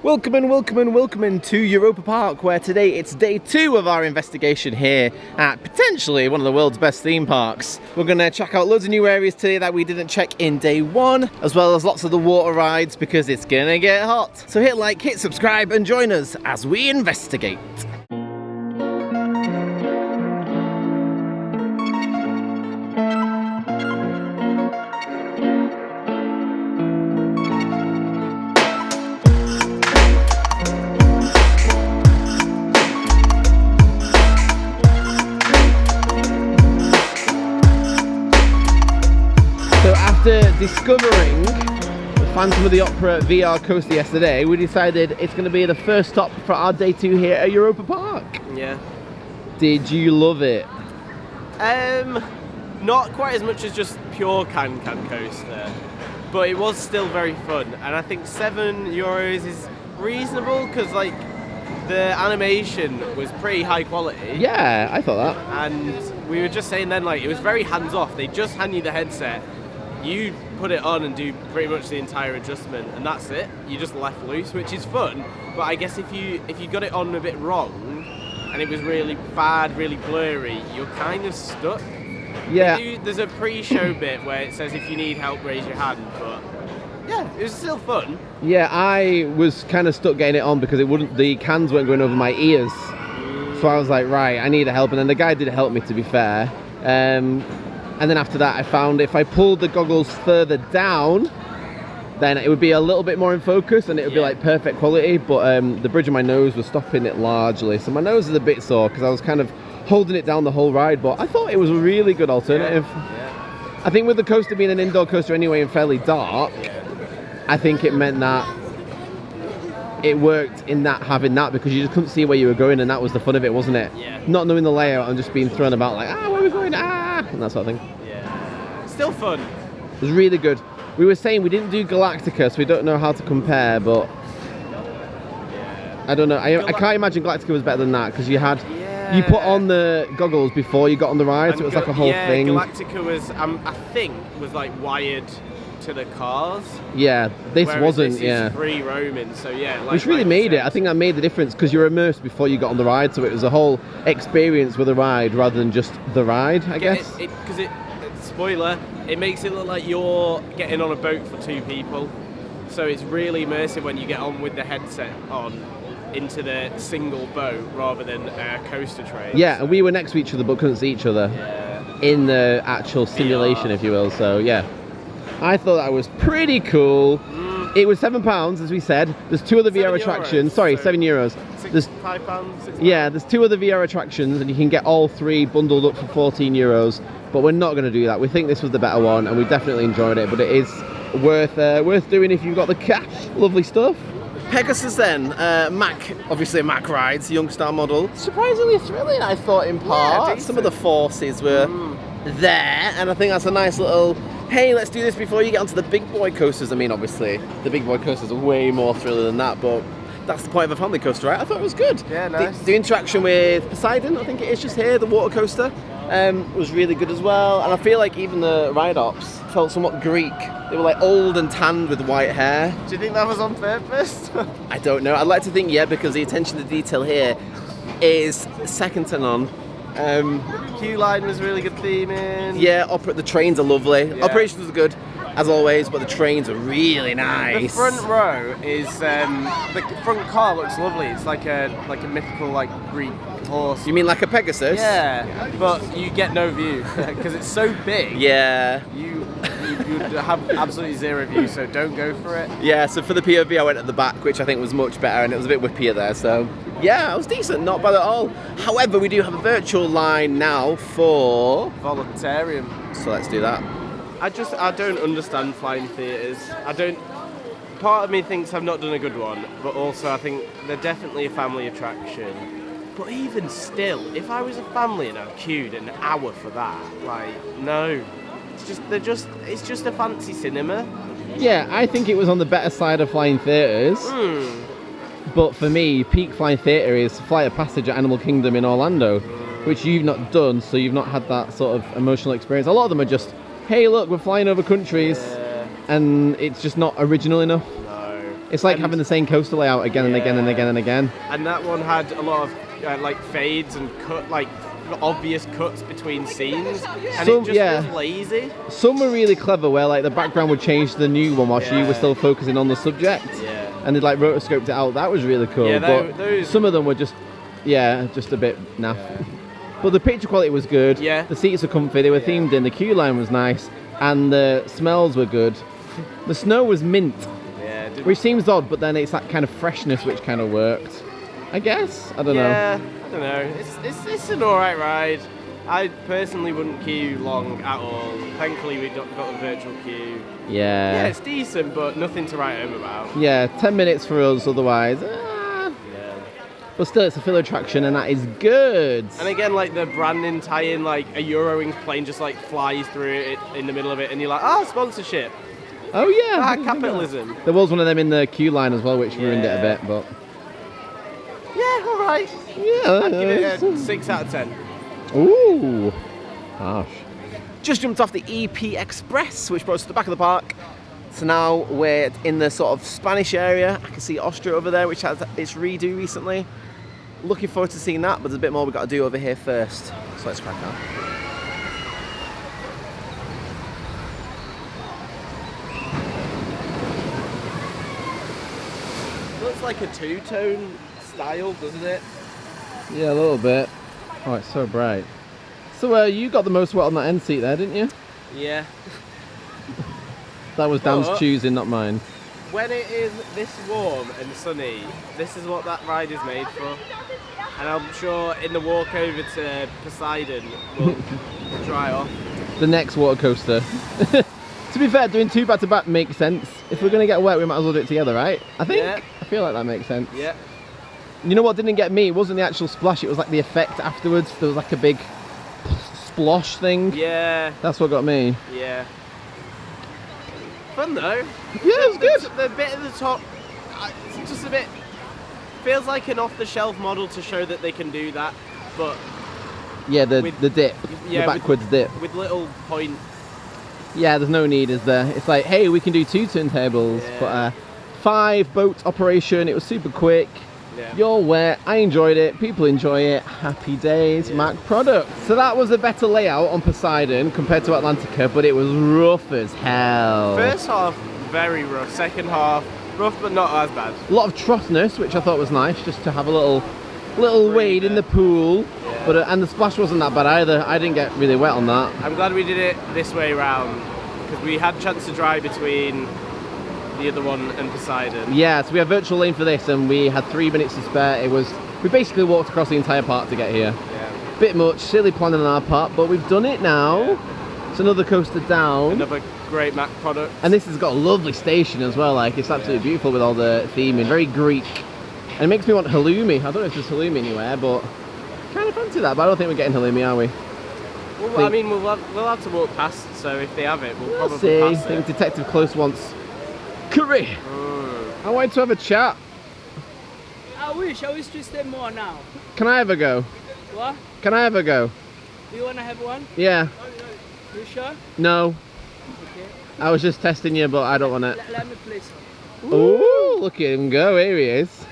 Welcome in to Europa Park, where today it's day 2 of our investigation here at potentially one of the world's best theme parks. We're going to check out loads of new areas today that we didn't check in day 1, as well as lots of the water rides because it's going to get hot. So hit like, hit subscribe and join us as we investigate. After discovering the Phantom of the Opera VR coaster yesterday, we decided it's going to be the first stop for our day 2 here at Europa Park. Yeah. Did you love it? Not quite as much as just pure can coaster, but it was still very fun, and I think €7 is reasonable because like the animation was pretty high quality. Yeah, I thought that. And we were just saying then, like, it was very hands off. They just hand you the headset. You put it on and do pretty much the entire adjustment, and that's it. You just left loose, which is fun. But I guess if you got it on a bit wrong, and it was really bad, really blurry, you're kind of stuck. Yeah. There's a pre-show bit where it says if you need help, raise your hand. But yeah, it was still fun. Yeah, I was kind of stuck getting it on because the cans weren't going over my ears. So I was like, right, I need help, and then the guy did help me, to be fair. And then after that I found if I pulled the goggles further down, then it would be a little bit more in focus and it would be like perfect quality, but the bridge of my nose was stopping it largely. So my nose is a bit sore because I was kind of holding it down the whole ride, but I thought it was a really good alternative. Yeah. I think with the coaster being an indoor coaster anyway and fairly dark, I think it meant that it worked in that having that because you just couldn't see where you were going, and that was the fun of it, wasn't it? Yeah. Not knowing the layout and just being thrown about like, where are we going? And that sort of thing. Yeah. Still fun. It was really good. We were saying we didn't do Galactica, so we don't know how to compare, but I don't know. I can't imagine Galactica was better than that because you put on the goggles before you got on the ride, so it was like a whole thing. Galactica was, I think, was like wired to the cars. Yeah, this wasn't. This is free roaming, so yeah. Like, which really made it. I think that made the difference because you're immersed before you got on the ride, so it was a whole experience with the ride rather than just the ride, I guess. Because spoiler, it makes it look like you're getting on a boat for 2 people. So it's really immersive when you get on with the headset on into the single boat rather than a coaster train. Yeah, and we were next to each other but couldn't see each other in the actual simulation, if you will. So yeah, I thought that was pretty cool. It was £7, as we said. There's 2 other VR attractions. Sorry, €7. There's £5. Yeah, there's 2 other VR attractions, and you can get all 3 bundled up for €14. But we're not going to do that. We think this was the better one, and we definitely enjoyed it. But it is worth doing if you've got the cash. Lovely stuff. Pegasus then, Mac, obviously a Mac ride, it's a Youngstar model. Surprisingly thrilling, I thought, in part. Some of the forces were there, and I think that's a nice little, hey, let's do this before you get onto the big boy coasters. I mean, obviously, the big boy coasters are way more thrilling than that, but that's the point of a family coaster, right? I thought it was good. Yeah, nice. The interaction with Poseidon, I think it is just here, the water coaster, was really good as well. And I feel like even the ride-ops felt somewhat Greek. They were like old and tanned with white hair. Do you think that was on purpose? I don't know. I'd like to think, yeah, because the attention to detail here is second to none. Queue line was really good theming. Yeah, the trains are lovely. Yeah. Operations are good, as always, but the trains are really nice. The front row is the front car looks lovely. It's like a mythical Greek horse. You mean like a Pegasus? Yeah, but you get no view because it's so big. Yeah. You have absolutely 0 view, so don't go for it. Yeah, so for the POV I went at the back, which I think was much better, and it was a bit whippier there, so yeah, it was decent, not bad at all. However, we do have a virtual line now for Voletarium. So let's do that. I don't understand flying theatres. Part of me thinks I've not done a good one, but also I think they're definitely a family attraction. But even still, if I was a family and I queued an hour for that, no. It's just a fancy cinema. Yeah, I think it was on the better side of flying theatres. But for me, peak flying theatre is Flight of Passage at Animal Kingdom in Orlando, which you've not done, so you've not had that sort of emotional experience. A lot of them are just, hey, look, we're flying over countries, and it's just not original enough. No. It's like having the same coaster layout again and again and again and again. And that one had a lot of like fades and obvious cuts between scenes, and it just feels lazy. Some were really clever, where like the background would change to the new one whilst you were still focusing on the subject. Yeah. And they like rotoscoped it out. That was really cool. Yeah, but some of them were just a bit naff. Yeah. But the picture quality was good. Yeah. The seats were comfy. They were themed in. The queue line was nice, and the smells were good. The snow was mint. Yeah. Which seems odd, but then it's that kind of freshness which kind of worked. I guess. I don't know. Yeah, I don't know. It's an alright ride. I personally wouldn't queue long at all. Thankfully we got a virtual queue. Yeah. Yeah, it's decent, but nothing to write home about. Yeah, 10 minutes for us otherwise. Yeah. But still, it's a fill attraction, and that is good. And again, like the branding tie-in, like a Eurowings plane just like flies through it in the middle of it, and you're like, sponsorship. Oh yeah. Capitalism. There was one of them in the queue line as well, which ruined it a bit, but... Yeah, alright. Yeah. I'd give it a 6 out of 10. Ooh. Harsh. Just jumped off the EP Express, which brought us to the back of the park. So now we're in the sort of Spanish area. I can see Austria over there, which has its redo recently. Looking forward to seeing that, but there's a bit more we've got to do over here first. So let's crack on. Looks like a two-tone style, doesn't it? Yeah, a little bit. Oh, it's so bright. So you got the most wet on that end seat there, didn't you? Yeah. That was Dan's choosing, not mine. When it is this warm and sunny, this is what that ride is made for. And I'm sure in the walk over to Poseidon will dry off. The next water coaster. To be fair, doing two back-to-back makes sense. If we're going to get wet, we might as well do it together, right? I think. Yeah. I feel like that makes sense. Yeah. You know what didn't get me? It wasn't the actual splash, it was like the effect afterwards. There was like a big splosh thing. Yeah. That's what got me. Yeah. Fun though. Yeah, it was good. The bit at the top, it's just a bit, feels like an off-the-shelf model to show that they can do that, but... Yeah, the dip, the backwards dip. With little point. Yeah, there's no need, is there? It's like, hey, we can do 2 turntables, but 5 boat operation, it was super quick. Yeah. You're wet, I enjoyed it, people enjoy it, happy days, Mac product. So that was a better layout on Poseidon compared to Atlantica, but it was rough as hell. First half, very rough. Second half, rough but not as bad. A lot of trothness, which I thought was nice, just to have a little wade in the pool. Yeah. But and the splash wasn't that bad either. I didn't get really wet on that. I'm glad we did it this way round, because we had a chance to dry between the other one and Poseidon. Yeah, so we had virtual lane for this and we had 3 minutes to spare. We basically walked across the entire park to get here. Yeah. Bit much, silly planning on our part, but we've done it now. Yeah. It's another coaster down. Another great Mac product. And this has got a lovely station as well, like it's absolutely beautiful with all the theming, very Greek. And it makes me want halloumi. I don't know if there's halloumi anywhere, but kind of fancy that, but I don't think we're getting halloumi, are we? Well, I mean, we'll have to walk past, so if they have it, we'll probably see. pass it. I think Detective Close wants curry. I wanted to have a chat. I wish to stay more now. Can I ever go? What? Can I ever go? Do you want to have one? Yeah. You sure? No. Okay. I was just testing you, but I don't want it. Let me place it. Ooh, look at him go. Here he is.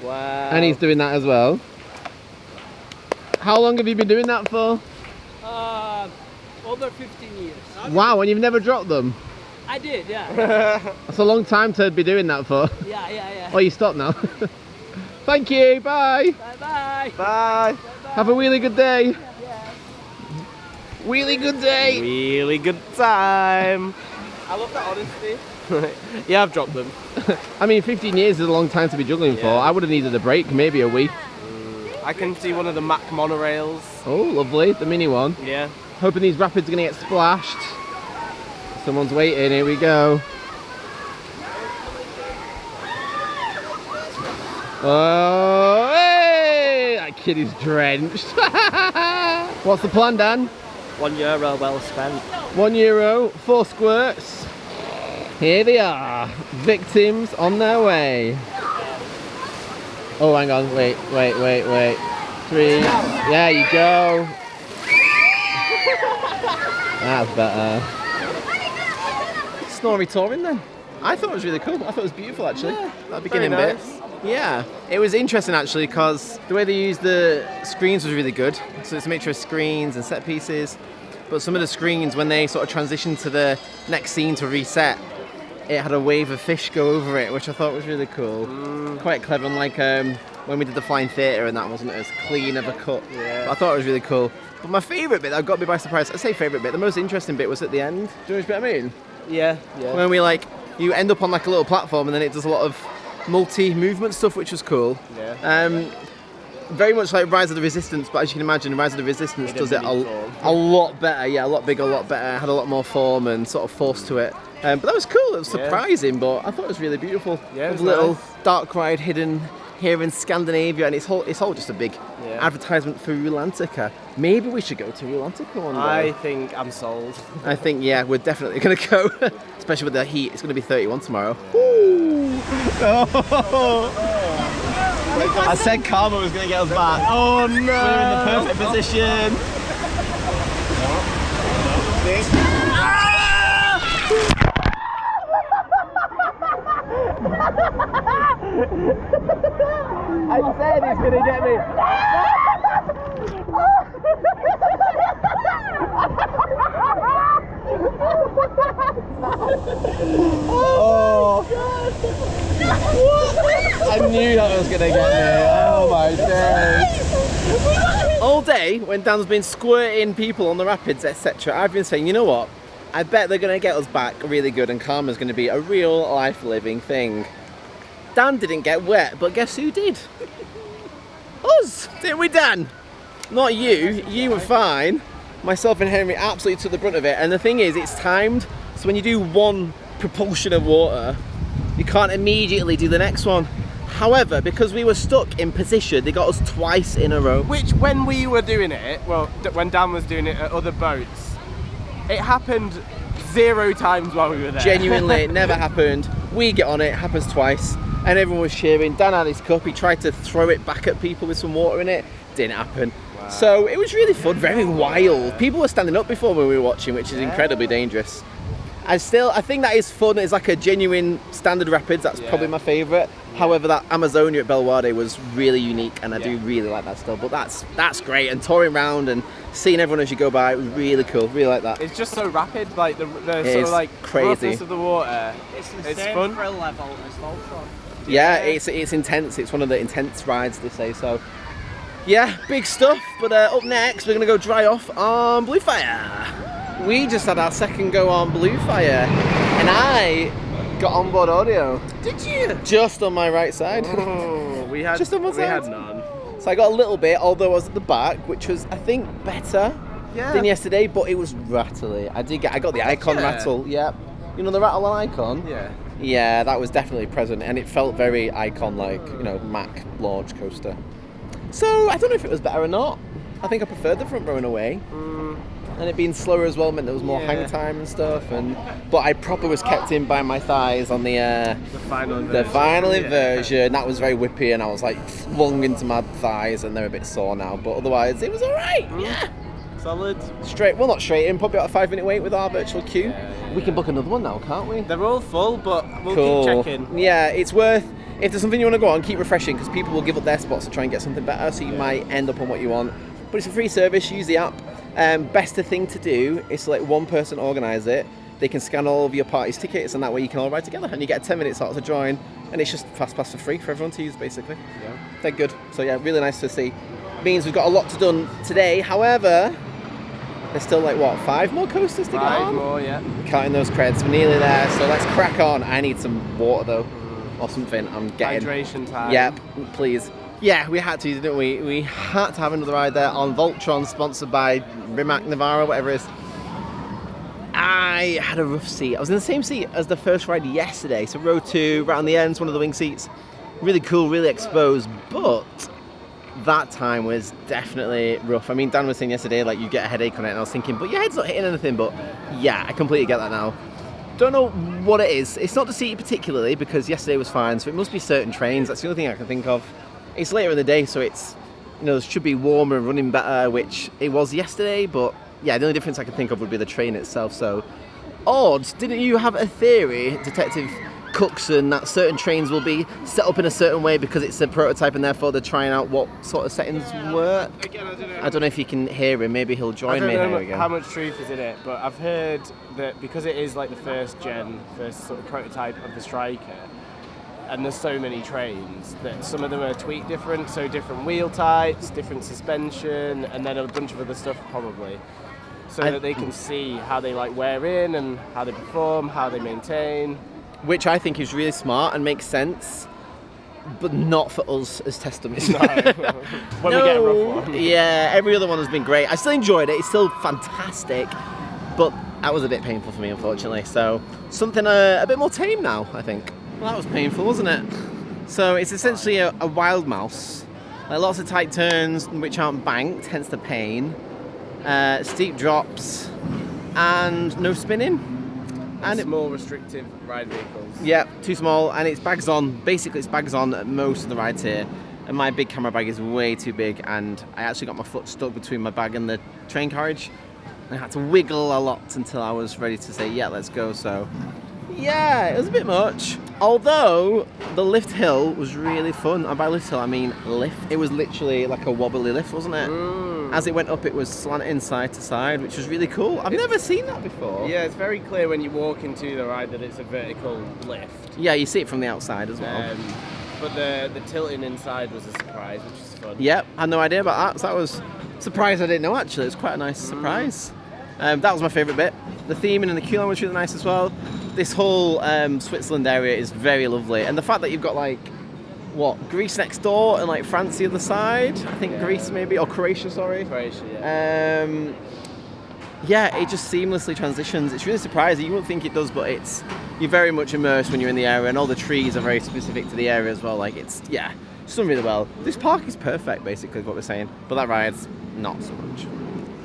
Wow. And he's doing that as well. How long have you been doing that for? Over 15 years. Wow, and you've never dropped them? I did, yeah. That's a long time to be doing that for. Yeah. Oh, you stop now. Thank you, bye. Bye. Bye. Have a really good day. Yeah. Really good day. Really good time. I love that honesty. Yeah, I've dropped them. I mean, 15 years is a long time to be juggling for. I would have needed a break, maybe a week. I can see one of the Mac monorails. Oh, lovely, the mini one. Yeah. Hoping these rapids are going to get splashed. Someone's waiting, here we go. Oh, hey! That kid is drenched. What's the plan, Dan? €1 well spent. €1, 4 squirts. Here they are, victims on their way. Oh, hang on, wait. 3, there you go. That's better. Snorri Touren then. I thought it was really cool. I thought it was beautiful, actually. That beginning very bit. nice. Yeah, it was interesting actually because the way they used the screens was really good. So it's a mixture of screens and set pieces. But some of the screens, when they sort of transitioned to the next scene to reset, it had a wave of fish go over it, which I thought was really cool. Quite clever, and when we did the flying theatre and that wasn't as clean of a cut. Yeah. But I thought it was really cool. But my favourite bit that got me by surprise, I say favourite bit, the most interesting bit was at the end. Do you know what I mean? Yeah. When you end up on like a little platform and then it does a lot of multi-movement stuff, which was cool. Yeah. Very much like Rise of the Resistance, but as you can imagine, Rise of the Resistance does it a lot better. Yeah, a lot bigger, a lot better. Had a lot more form and sort of force to it. But that was cool. It was surprising, but I thought it was really beautiful. Yeah, it was a little nice. dark ride hidden here in Scandinavia, and it's all just a big advertisement for Atlantica. Maybe we should go to Atlantica one day. I think I'm sold. I think, yeah, we're definitely going to go, especially with the heat. It's going to be 31 tomorrow. Ooh. I said Karma was going to get us back. Oh no! We're in the perfect position. I said he's going to get me. Oh! I knew that was gonna get me. Oh my days! All day, when Dan's been squirting people on the rapids, etc., I've been saying, you know what? I bet they're gonna get us back really good, and Karma's gonna be a real life living thing. Dan didn't get wet, but guess who did? Us, didn't we, Dan? Not you. You were fine. Myself and Henry absolutely took the brunt of it. And the thing is, it's timed. So when you do one propulsion of water, you can't immediately do the next one. However, because we were stuck in position, they got us twice in a row. Which, when we were doing it, well, when Dan was doing it at other boats, it happened 0 times while we were there. Genuinely, it never happened. We get on it, happens twice, and everyone was cheering. Dan had his cup, he tried to throw it back at people with some water in it. Didn't happen. Wow. So it was really fun, very wild. People were standing up before when we were watching, which is incredibly dangerous. I think that is fun. It's like a genuine standard rapids. That's probably my favourite. However, that Amazonia at Belwade was really unique, and I do really like that still. But that's great. And touring around and seeing everyone as you go by, it was really cool. Really like that. It's just so rapid, like the sort of like crazy roughness of the water. It's the same fun. thrill level as Voltron. Yeah, it's intense. It's one of the intense rides, they say. So, yeah, big stuff. But up next, we're gonna go dry off on Bluefire. We just had our second go on Bluefire, and I got onboard audio. Did you? Just on my right side. Oh, we had Just on one we side. had none. So I got a little bit, although I was at the back, which was, I think, better than yesterday, but it was rattly. I got the icon rattle. Yeah, you know the rattle on icon. Yeah. Yeah, that was definitely present, and it felt very icon-like, you know, Mac launch coaster. So I don't know if it was better or not. I think I preferred the front row in a way. And it being slower as well meant there was more hang time and stuff. But I proper was kept in by my thighs on the final inversion. That was very whippy, and I was like flung into my thighs, and they're a bit sore now. But otherwise, it was all right. Yeah. Solid. Straight. Well, not straight in. Probably about a 5-minute wait with our virtual queue. We can book another one now, can't we? They're all full, but we'll keep checking. Yeah, it's worth. If there's something you want to go on, keep refreshing, because people will give up their spots to try and get something better. So you might end up on what you want. But it's a free service. Use the app. Best thing to do is to let one person organise it. They can scan all of your party's tickets, and that way you can all ride together, and you get a 10-minute slot to join, and it's just fast pass for free for everyone to use, basically. Yeah. They're good. So yeah, really nice to see. Means we've got a lot to done today. However, there's still like 5 more coasters to go on? 5 more, yeah. Counting those creds, we're nearly there. So let's crack on. I need some water though, or something. I'm getting hydration time. Yep, please. Yeah, we had to, didn't we? We had to have another ride there on Voltron, sponsored by Rimac Nevera, whatever it is. I had a rough seat. I was in the same seat as the first ride yesterday, so row 2, right on the ends, one of the wing seats. Really cool, really exposed, but that time was definitely rough. I mean, Dan was saying yesterday, like, you get a headache on it, and I was thinking, but your head's not hitting anything, but yeah, I completely get that now. Don't know what it is. It's not the seat particularly, because yesterday was fine, so it must be certain trains. That's the only thing I can think of. It's later in the day, so it's, you know, it should be warmer and running better, which it was yesterday, but yeah, the only difference I can think of would be the train itself. So, Odd, didn't you have a theory, Detective cooks and that certain trains will be set up in a certain way because it's a prototype and therefore they're trying out what sort of settings work. Again, I don't know if you can hear him, maybe he'll join me I don't here know again. how much truth is in it, but I've heard that because it is like the first sort of prototype of the Striker, and there's so many trains that some of them are tweaked different, so different wheel types, different suspension, and then a bunch of other stuff probably, so that they can see how they like wear in and how they perform, how they maintain. Which I think is really smart and makes sense, but not for us as testers. No. When we get a rough one. Yeah, every other one has been great. I still enjoyed it, it's still fantastic, but that was a bit painful for me, unfortunately. So, something a bit more tame now, I think. Well, that was painful, wasn't it? So, it's essentially a wild mouse. Like lots of tight turns which aren't banked, hence the pain. Steep drops, and no spinning. And small restrictive ride vehicles. Yeah, too small, and it's bags on. Basically, it's bags on at most of the rides here. And my big camera bag is way too big, and I actually got my foot stuck between my bag and the train carriage. And I had to wiggle a lot until I was ready to say, yeah, let's go. So, yeah, it was a bit much. Although, the lift hill was really fun. And by lift hill, I mean lift. It was literally like a wobbly lift, wasn't it? As it went up, it was slanting side to side, which was really cool. I've never seen that before. Yeah, it's very clear when you walk into the ride that it's a vertical lift. Yeah, you see it from the outside as well. But the tilting inside was a surprise, which is fun. Yep, I had no idea about that. So that was a surprise I didn't know, actually. It was quite a nice surprise. That was my favourite bit. The theming and the queue line was really nice as well. This whole Switzerland area is very lovely. And the fact that you've got like, Greece next door and like France the other side. I think Greece maybe, or Croatia, sorry. Croatia, yeah. Yeah, it just seamlessly transitions. It's really surprising. You wouldn't think it does, but you're very much immersed when you're in the area, and all the trees are very specific to the area as well. Like it's done really well. This park is perfect, basically, is what we're saying. But that ride's not so much.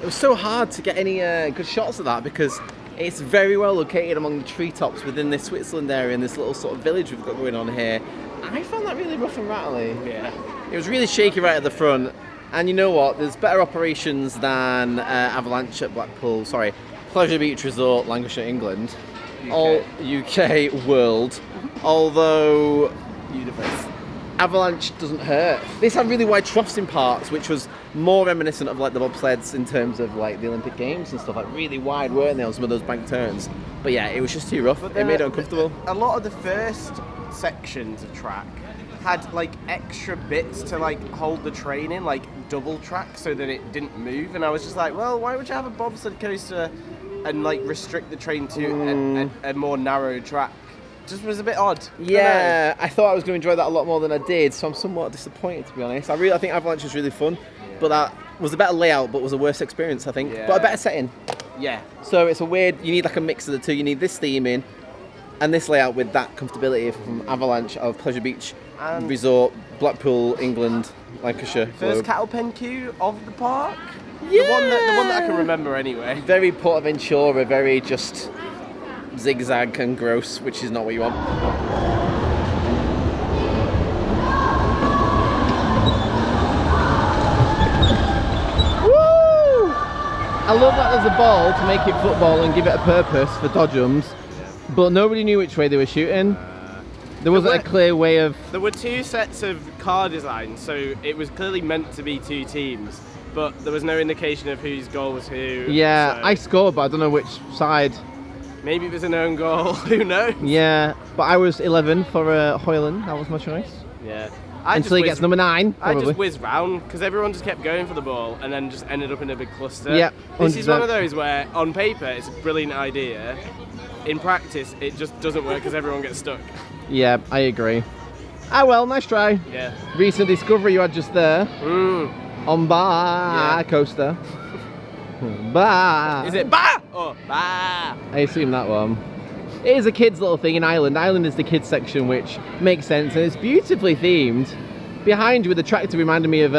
It was so hard to get any good shots of that because it's very well located among the treetops within this Switzerland area and this little sort of village we've got going on here. I found that really rough and rattly. Yeah. It was really shaky right at the front. And you know what? There's better operations than Avalanche at Pleasure Beach Resort, Lancashire, England. UK. All UK world. Although Universe. Avalanche doesn't hurt. This had really wide troughs in parts, which was more reminiscent of like the bobsleds in terms of like the Olympic Games and stuff. Like really wide, weren't they, on some of those bank turns? But yeah, it was just too rough. It made it uncomfortable. A lot of the first sections of track had like extra bits to like hold the train in, like double track, so that it didn't move. And I was just like, well, why would you have a bobsled coaster and like restrict the train to a more narrow track? Just was a bit odd. Yeah, I thought I was going to enjoy that a lot more than I did, so I'm somewhat disappointed, to be honest. I think Avalanche was really fun, but that was a better layout, but was a worse experience, I think. Yeah. But a better setting. Yeah. So it's you need like a mix of the two. You need this theming and this layout with that comfortability from Avalanche of Pleasure Beach Resort, Blackpool, England, Lancashire. First cattle pen queue of the park? Yeah! The one that I can remember anyway. Very Portaventura, very just zigzag and gross, which is not what you want. Woo! I love that there's a ball to make it football and give it a purpose for dodgems, but nobody knew which way they were shooting. There wasn't a clear way of... There were two sets of car designs, so it was clearly meant to be two teams, but there was no indication of whose goal was who. Yeah, so I scored, but I don't know which side. maybe it was an own goal, who knows? Yeah, but I was 11 for Hoyland, that was my choice. Yeah. Until he gets number 9, probably. I just whizzed round because everyone just kept going for the ball and then just ended up in a big cluster. Yeah, This is one of those where on paper it's a brilliant idea. In practice it just doesn't work because everyone gets stuck. Yeah, I agree. Ah well, nice try. Yeah. Recent discovery you had just there. On Bar Yeah. Coaster. Bar. Is it Bah? Oh, Bah! I assume that one. It is a kids' little thing in Ireland. Ireland is the kids section, which makes sense, and it's beautifully themed. Behind you with the tractor reminded me of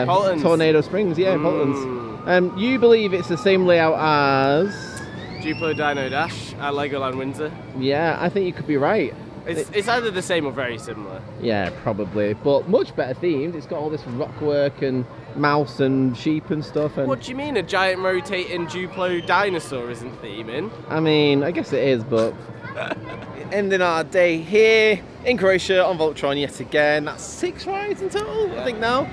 Poltons. Tornado Springs, yeah, Poltons. You believe it's the same layout as... Duplo Dino Dash at Legoland Windsor. Yeah, I think you could be right. It's either the same or very similar. Yeah, probably, but much better themed. It's got all this rock work and mouse and sheep and stuff. And What do you mean a giant rotating Duplo dinosaur isn't theming? I mean, I guess it is, but Ending our day here in Croatia on Voltron yet again. That's 6 rides in total, I think now.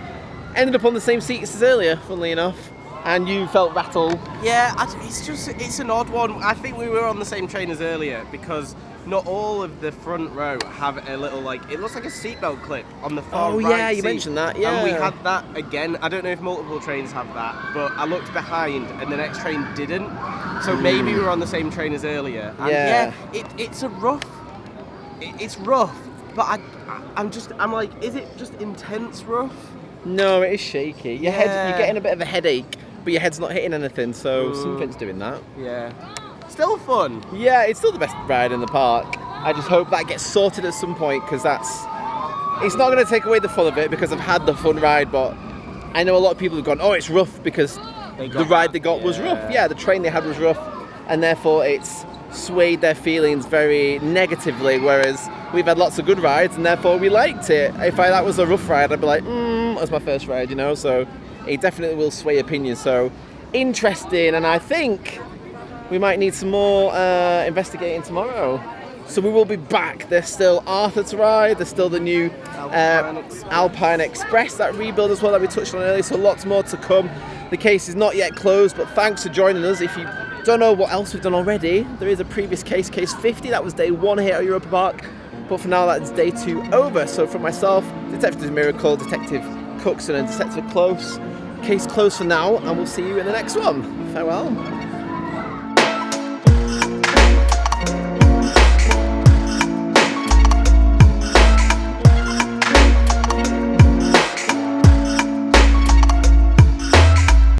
Ended up on the same seats as earlier, funnily enough. And you felt rattled. Yeah, it's an odd one. I think we were on the same train as earlier because not all of the front row have a little, like, it looks like a seatbelt clip on the far right yeah, you seat. mentioned that, yeah. And we had that again. I don't know if multiple trains have that, but I looked behind and the next train didn't. So maybe we were on the same train as earlier. And it's a rough. It's rough, but I'm like, is it just intense rough? No, it is shaky. Your head, you're getting a bit of a headache, but your head's not hitting anything, so something's doing that. Yeah. Still fun. Yeah, it's still the best ride in the park. I just hope that gets sorted at some point, because it's not going to take away the fun of it, because I've had the fun ride, but I know a lot of people have gone, oh, it's rough, because the ride they got was rough. Yeah, the train they had was rough, and therefore it's swayed their feelings very negatively, whereas we've had lots of good rides, and therefore we liked it. If that was a rough ride, I'd be like, that was my first ride, you know, so it definitely will sway opinions. So interesting, and I think we might need some more investigating tomorrow. So we will be back. There's still Arthur to ride. There's still the new Alpine Express, that rebuild as well that we touched on earlier. So lots more to come. The case is not yet closed, but thanks for joining us. If you don't know what else we've done already, there is a previous case 50. That was day 1 here at Europa Park. But for now, that's day 2 over. So from myself, Detective Miracle, Detective Cookson and Detective Close, case closed for now, and we'll see you in the next one. Farewell.